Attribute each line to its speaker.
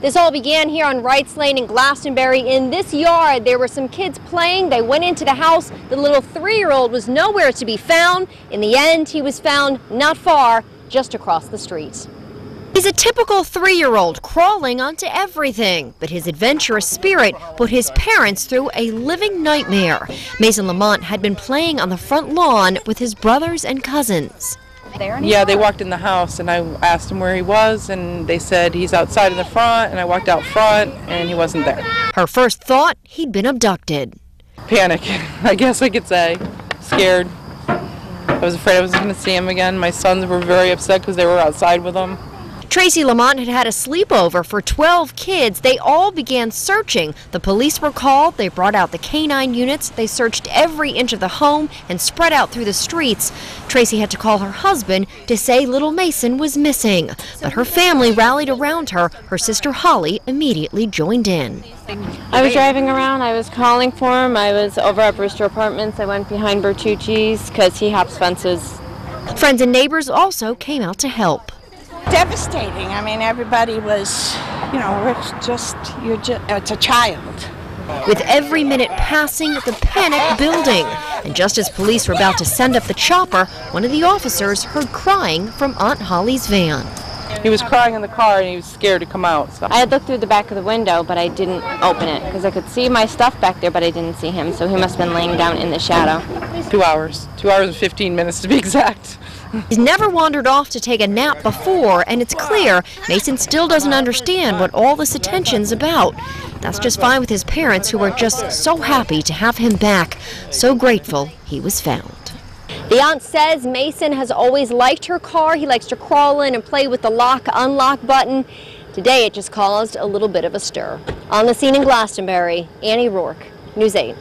Speaker 1: This all began here on Wrights Lane in Glastonbury. In this yard, there were some kids playing. They went into the house. The little 3-year-old was nowhere to be found. In the end, he was found not far, just across the street. He's a typical 3-year-old crawling onto everything, but his adventurous spirit put his parents through a living nightmare. Mason Lamont had been playing on the front lawn with his brothers and cousins.
Speaker 2: Yeah, they walked in the house and I asked them where he was and they said he's outside in the front, and I walked out front and he wasn't there.
Speaker 1: Her first thought, he'd been abducted.
Speaker 2: Panic, I guess I could say. Scared. I was afraid I wasn't going to see him again. My sons were very upset because they were outside with him.
Speaker 1: Tracy Lamont had had a sleepover for 12 kids. They all began searching. The police were called. They brought out the canine units. They searched every inch of the home and spread out through the streets. Tracy had to call her husband to say little Mason was missing. But her family rallied around her. Her sister Holly immediately joined in.
Speaker 3: I was driving around. I was calling for him. I was over at Brewster Apartments. I went behind Bertucci's because he hops fences.
Speaker 1: Friends and neighbors also came out to help.
Speaker 4: Devastating. I mean, everybody was, it's a child.
Speaker 1: With every minute passing, the panic building. And just as police were about to send up the chopper, one of the officers heard crying from Aunt Holly's van.
Speaker 2: He was crying in the car and he was scared to come out. So
Speaker 3: I had looked through the back of the window, but I didn't open it because I could see my stuff back there, but I didn't see him. So he must have been laying down in the shadow.
Speaker 2: 2 hours. 2 hours and 15 minutes to be exact.
Speaker 1: He's never wandered off to take a nap before, and it's clear Mason still doesn't understand what all this attention's about. That's just fine with his parents, who are just so happy to have him back, so grateful he was found. The aunt says Mason has always liked her car. He likes to crawl in and play with the lock-unlock button. Today it just caused a little bit of a stir. On the scene in Glastonbury, Annie Rourke, News 8.